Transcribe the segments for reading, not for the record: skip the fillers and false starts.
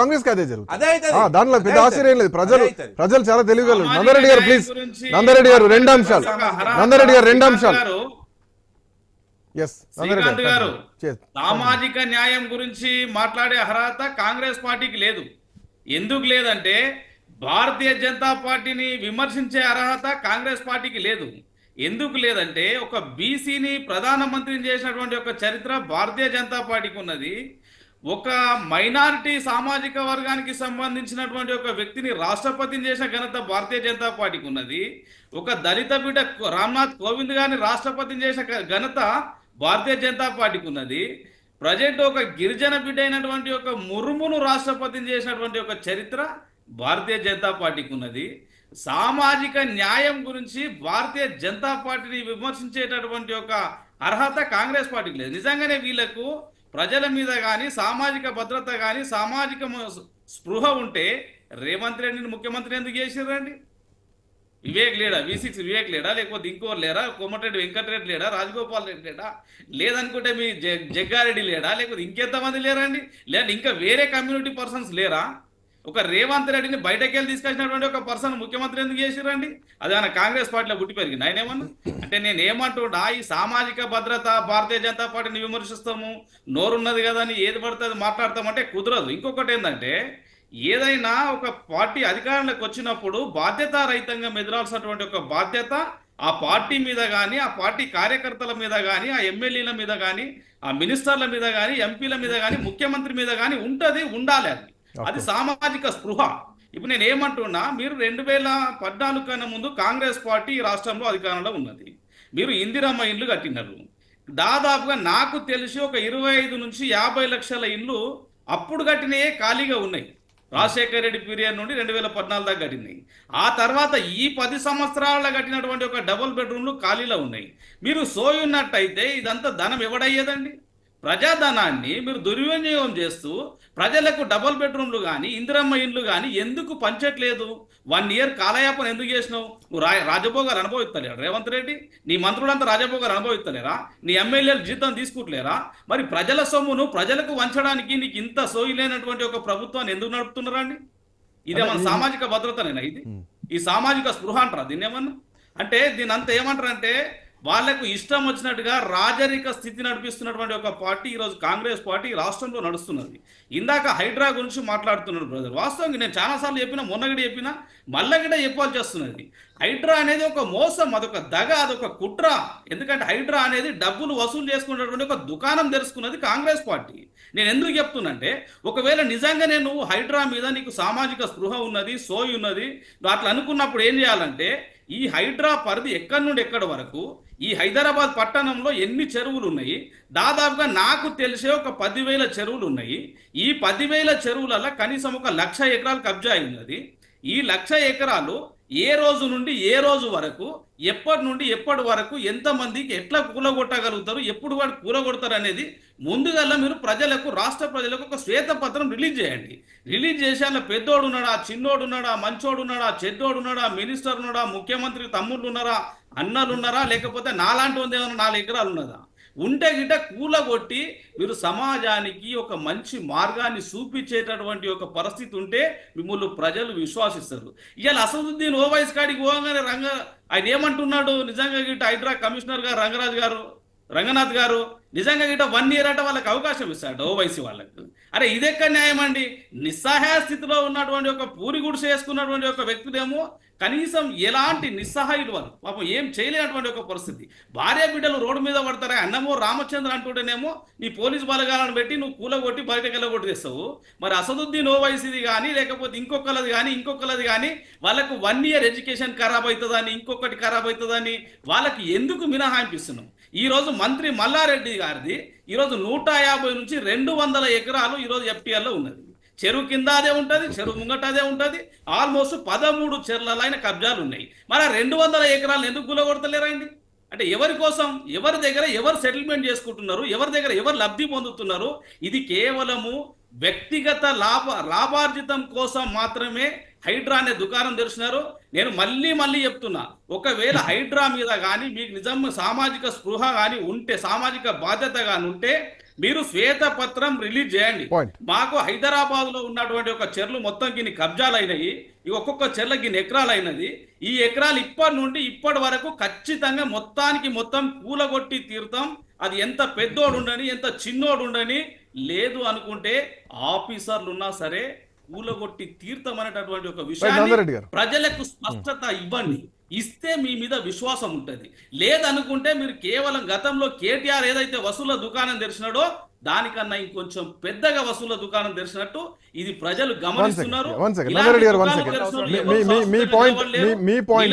కాంగ్రెస్ కి అదే జరుగుతుంది. అదే అవుతుంది. దాంట్లో పెద్ద అదే ఆశ్చర్యం లేదు. అదే అవుతుంది. ప్రజలు చాలా తెలివిగలరు. సామాజిక నందారెడ్డి గారు న్యాయం ప్లీజ్, గురించి నందారెడ్డి గారు రెండు అంశాలు, నందారెడ్డి గారు రెండు అంశాలు. శ్రీకాంత్ గారు, సామాజిక న్యాయం గురించి మాట్లాడే అర్హత కాంగ్రెస్ పార్టీకి లేదు. ఎందుకు లేదంటే భారతీయ జనతా పార్టీని విమర్శించే అర్హత కాంగ్రెస్ పార్టీకి లేదు. ఎందుకు లేదంటే ఒక బీసీని ప్రధానమంత్రిని చేసినటువంటి ఒక చరిత్ర భారతీయ జనతా పార్టీకి ఉన్నది. ఒక మైనారిటీ సామాజిక వర్గానికి సంబంధించినటువంటి ఒక వ్యక్తిని రాష్ట్రపతిని చేసిన ఘనత భారతీయ జనతా పార్టీకి ఉన్నది. ఒక దళిత బిడ్డ రామ్నాథ్ కోవింద్ గారిని రాష్ట్రపతిని చేసిన ఘనత భారతీయ జనతా పార్టీకి ఉన్నది. ప్రజెంట్ ఒక గిరిజన బిడ్డ అయినటువంటి ఒక ముర్మును రాష్ట్రపతిని చేసినటువంటి ఒక చరిత్ర భారతీయ జనతా పార్టీకి ఉన్నది. సామాజిక న్యాయం గురించి భారతీయ జనతా పార్టీని విమర్శించేటటువంటి ఒక అర్హత కాంగ్రెస్ పార్టీకి లేదు. నిజంగానే వీళ్లకు ప్రజల మీద కానీ సామాజిక భద్రత కానీ సామాజిక స్పృహ ఉంటే రేవంత్ రెడ్డిని ముఖ్యమంత్రి ఎందుకు చేసిర్రండి? వివేక్ లేడా? V6 వివేక్ లేడా? లేకపోతే ఇంకోరు లేరా? కోమటిరెడ్డి వెంకటరెడ్డి లేడా? రాజగోపాల్ రెడ్డి లేడా? లేదనుకుంటే మీ జగ్గారెడ్డి లేడా? లేకపోతే ఇంకెంతమంది లేరండి? లేదంటే ఇంకా వేరే కమ్యూనిటీ పర్సన్స్ లేరా? ఒక రేవంత్ రెడ్డిని బయటకు వెళ్ళి తీసుకొచ్చినటువంటి ఒక పర్సన్ ముఖ్యమంత్రి ఎందుకు చేసిరండి? అది ఆయన కాంగ్రెస్ పార్టీలో పుట్టి పెరిగింది. ఆయన ఏమన్నా అంటే నేను ఏమంటున్నా, ఈ సామాజిక భద్రత భారతీయ జనతా పార్టీని విమర్శిస్తాము, నోరున్నది కదా అని ఏది పడుతుంది మాట్లాడతామంటే కుదరదు. ఇంకొకటి ఏంటంటే, ఏదైనా ఒక పార్టీ అధికారంలోకి వచ్చినప్పుడు బాధ్యతారహితంగా మెదలాల్సినటువంటి ఒక బాధ్యత ఆ పార్టీ మీద కానీ, ఆ పార్టీ కార్యకర్తల మీద కానీ, ఆ ఎమ్మెల్యేల మీద కానీ, ఆ మినిస్టర్ల మీద కానీ, ఎంపీల మీద కానీ, ముఖ్యమంత్రి మీద కానీ ఉంటది, ఉండాలి. అది సామాజిక స్పృహ. ఇప్పుడు నేను ఏమంటున్నా, మీరు 2014 కన్నా ముందు కాంగ్రెస్ పార్టీ రాష్ట్రంలో అధికారంలో ఉన్నది. మీరు ఇందిరమ్మ ఇండ్లు కట్టినారు. దాదాపుగా నాకు తెలిసి ఒక 25 నుంచి 50 లక్షల ఇండ్లు అప్పుడు కట్టినయే ఖాళీగా ఉన్నాయి. రాజశేఖర రెడ్డి పీరియడ్ నుండి 2014 దాకా కట్టినాయి. ఆ తర్వాత ఈ 10 సంవత్సరాల కట్టినటువంటి ఒక డబుల్ బెడ్రూమ్లు ఖాళీలో ఉన్నాయి. మీరు సోయున్నట్టయితే ఇదంతా ధనం ఎవడయ్యేదండి? ప్రజాధనాన్ని మీరు దుర్వినియోగం చేస్తూ ప్రజలకు డబుల్ బెడ్రూమ్లు కానీ ఇందిరమ్మ ఇండ్లు కానీ ఎందుకు పంచట్లేదు? 1 ఇయర్ కాలయాపన ఎందుకు చేసినావు? నువ్వు రాజభోగాలు అనుభవిస్తలేరా రేవంత్ రెడ్డి? నీ మంత్రులంతా రాజభోగాలు అనుభవిస్తలేరా? నీ ఎమ్మెల్యేలు జీతం తీసుకుంటలేరా? మరి ప్రజల సొమ్మును ప్రజలకు వంచడానికి నీకు ఇంత సోయిలేనటువంటి ఒక ప్రభుత్వాన్ని ఎందుకు నడుపుతున్నారా అండి? ఇదేమన్నా సామాజిక భద్రతనేనా? ఇది ఈ సామాజిక స్పృహ అంటారా దీన్ని ఏమన్నా? అంటే దీని అంతా ఏమంటారంటే, వాళ్లకు ఇష్టం వచ్చినట్టుగా రాజరిక స్థితి నడిపిస్తున్నటువంటి ఒక పార్టీ ఈరోజు కాంగ్రెస్ పార్టీ రాష్ట్రంలో నడుస్తున్నది. ఇందాక హైడ్రా గురించి మాట్లాడుతున్నారు బ్రదర్. వాస్తవంగా నేను చాలాసార్లు చెప్పినా, మొన్నగడి చెప్పినా, మల్లగిడ చెప్పాల్సి వస్తున్నది. హైడ్రా అనేది ఒక మోసం, అదొక దగ, అదొక కుట్ర. ఎందుకంటే హైడ్రా అనేది డబ్బులు వసూలు చేసుకున్నటువంటి ఒక దుకాణం తెరుచుకున్నది కాంగ్రెస్ పార్టీ. నేను ఎందుకు చెప్తున్నంటే, ఒకవేళ నిజంగానే నువ్వు హైడ్రా మీద నీకు సామాజిక స్పృహ ఉన్నది, సోయి ఉన్నది, నువ్వు అట్లా అనుకున్నప్పుడు ఏం చేయాలంటే, ఈ హైడ్రా పరిధి ఎక్కడి నుండి ఎక్కడి వరకు, ఈ హైదరాబాద్ పట్టణంలో ఎన్ని చెరువులు ఉన్నాయి? దాదాపుగా నాకు తెలిసే ఒక 10,000 చెరువులు ఉన్నాయి. ఈ 10,000 చెరువులలో కనీసం ఒక 1,00,000 ఎకరాలు కబ్జా అయినది. ఈ 1,00,000 ఎకరాలు ఏ రోజు నుండి ఏ రోజు వరకు, ఎప్పటి నుండి ఎప్పటి వరకు, ఎంతమందికి ఎట్లా కూలగొట్టగలుగుతారు, ఎప్పుడు వాడు కూలగొడతారు అనేది ముందుగా మీరు ప్రజలకు, రాష్ట్ర ప్రజలకు ఒక శ్వేతపత్రం రిలీజ్ చేయండి. రిలీజ్ చేసి అలా పెద్దోడు ఉన్నాడా, చిన్నోడు ఉన్నాడా, మంచోడు ఉన్నాడా, చెడ్డోడు ఉన్నాడా, మినిస్టర్ ఉన్నాడా, ముఖ్యమంత్రి తమ్ముళ్ళు ఉన్నారా, అన్నలు ఉన్నారా, లేకపోతే నాలాంటి ఉంది ఏమైనా 4 ఎకరాలు ఉన్నదా? ఉంటే గిట్ట కూలగొట్టి మీరు సమాజానికి ఒక మంచి మార్గాన్ని చూపించేటటువంటి ఒక పరిస్థితి ఉంటే మిమ్మల్ని ప్రజలు విశ్వాసిస్తారు. ఇవాళ అసదుద్దీన్ ఓవైస్ కాడికి పోగానే ఆయన ఏమంటున్నాడు? నిజంగా గిట్ట హైడ్రా కమిషనర్ గారు రంగనాథ్ గారు నిజంగా గిట్ట 1 ఇయర్ అంటే వాళ్ళకి అవకాశం ఇస్తాడు ఓవైసీ వాళ్ళకు. అరే ఇదెక్కడ న్యాయం అండి? నిస్సహాయ స్థితిలో ఉన్నటువంటి ఒక పూరి గుడిసె వేసుకున్నటువంటి ఒక వ్యక్తులేమో కనీసం ఎలాంటి నిస్సహాయులు వాళ్ళు పాపం ఏం చేయలేనటువంటి ఒక పరిస్థితి. భార్య బిడ్డలు రోడ్డు మీద పడతారా? అన్నమో రామచంద్ర అంటుంటేనేమో నీ పోలీస్ బలగాలను పెట్టి నువ్వు కూలగొట్టి బయటకు వెళ్ళగొట్టి తెస్తావు. మరి అసదుద్దీన్ ఓవైసీది కానీ, లేకపోతే ఇంకొకరిది కానీ వాళ్ళకు 1 ఇయర్ ఎడ్యుకేషన్ ఖరాబ్ అవుతుందని, ఇంకొకటి ఖరాబ్ అవుతుందని వాళ్ళకి ఎందుకు మినహాయింపిస్తున్నాం? ఈరోజు మంత్రి మల్లారెడ్డి గారిది ఈరోజు 150 నుంచి 200 ఎకరాలు ఈరోజు FTL లో ఉన్నది. చెరువు కింద అదే ఉంటుంది, చెరువు ముంగట అదే ఉంటుంది. ఆల్మోస్ట్ 13 చెర్లలైన కబ్జాలు ఉన్నాయి. మరి 200 ఎకరాలు ఎందుకు కూలగొడతలేరండి? అంటే ఎవరి కోసం, ఎవరి దగ్గర ఎవరు సెటిల్మెంట్ చేసుకుంటున్నారు, ఎవరి దగ్గర ఎవరు లబ్ధి పొందుతున్నారు? ఇది కేవలము వ్యక్తిగత లాభార్జితం కోసం మాత్రమే హైడ్రా అనే దుకాణం తెరిచినారు. నేను మళ్ళీ చెప్తున్నా, ఒకవేళ హైడ్రా మీద కానీ మీకు నిజంగా సామాజిక స్పృహ కానీ ఉంటే, సామాజిక బాధ్యత కానీ ఉంటే మీరు శ్వేతపత్రం రిలీజ్ చేయండి. Point. మాకు హైదరాబాద్ లో ఉన్నటువంటి ఒక చెర్లు మొత్తం గిన్ని కబ్జాలు అయినాయి, ఈ ఒక్కొక్క చెర్ల గిన్ని ఎకరాలు అయినది. ఈ ఎకరాలు ఇప్పటి నుండి ఇప్పటి వరకు ఖచ్చితంగా మొత్తానికి మొత్తం కూలగొట్టి తీరుతాం. అది ఎంత పెద్దోడు ఉండని ఎంత చిన్నోడు ఉండని, లేదు అనుకుంటే ఆఫీసర్లు ఉన్నా సరే కూలగొట్టి తీర్థం అనేటటువంటి ఒక నందరెడ్డి విషయాన్ని గారు. ప్రజలకు స్పష్టత ఇవ్వండి. ఇస్తే మీ మీద విశ్వాసం ఉంటుంది. లేదనుకుంటే మీరు కేవలం గతంలో కేటీఆర్ ఏదైతే వసూళ్ల దుకాణం తెరిచినాడో దానికన్నా ఇంకొంచెం పెద్దగా వసూళ్ల దుకాణం తెరిచినట్టు ఇది ప్రజలు గమనిస్తున్నారు. నందరెడ్డి గారు,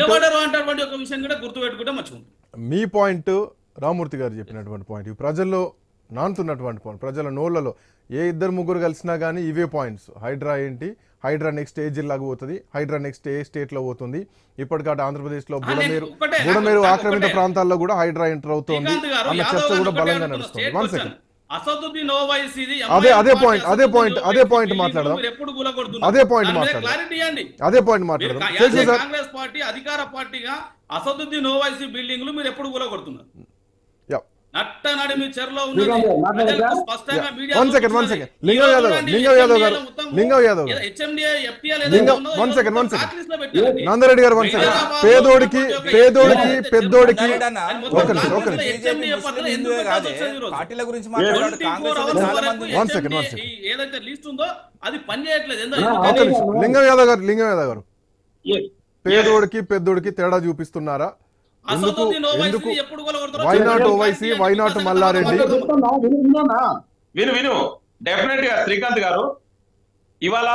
నిలబడరు అంటటువంటి ఒక విషయం కూడా గుర్తుపెట్టుకుంటే మంచిగా ఉంటుంది. మీ పాయింట్ రామూర్తి గారు చెప్పినటువంటి పాయింట్, ఈ ప్రజల్లో నానుతున్నటువంటి పాయింట్, ప్రజల నోళ్లలో ఏ ఇద్దరు ముగ్గురు కలిసినా కానీ ఇవే పాయింట్స్. హైడ్రా ఏంటి, హైడ్రా నెక్స్ట్ ఏ జిల్లాకు పోతుంది, హైడ్రా నెక్స్ట్ ఏ స్టేట్ లో పోతుంది. ఇప్పటికట ఆంధ్రప్రదేశ్ లో బుడమేరు ఆక్రమిత ప్రాంతాల్లో కూడా హైడ్రా ఎంటర్ అవుతుంది అన్న చర్చ కూడా బలంగా నడుస్తుంది. వన్ సెకండ్, అసదుద్దీన్ ఓవైసీ అదే పాయింట్ మాట్లాడదాం. కాంగ్రెస్ పార్టీ అధికార పార్టీగా అసదుద్దీన్ ఓవైసీ బిల్డింగ్లు మీరు ఎప్పుడు కూలగొడుతున్నారు? నట్ట నడిమి చెరలో నందరెడ్డి గారు, పేదోడికి పెద్దోడికి ఏదైతే లిస్ట్ ఉందో అది పనిచేయట్లేదు. లింగం యాదవ్ గారు పేదోడికి పెద్దోడికి తేడా చూపిస్తున్నారా? ఎందుకు వైనాట్ ఓవైసీ, వైనాట్ మల్లారెడ్డి? విను డెఫినెట్ గా శ్రీకాంత్ గారు, ఇవాళ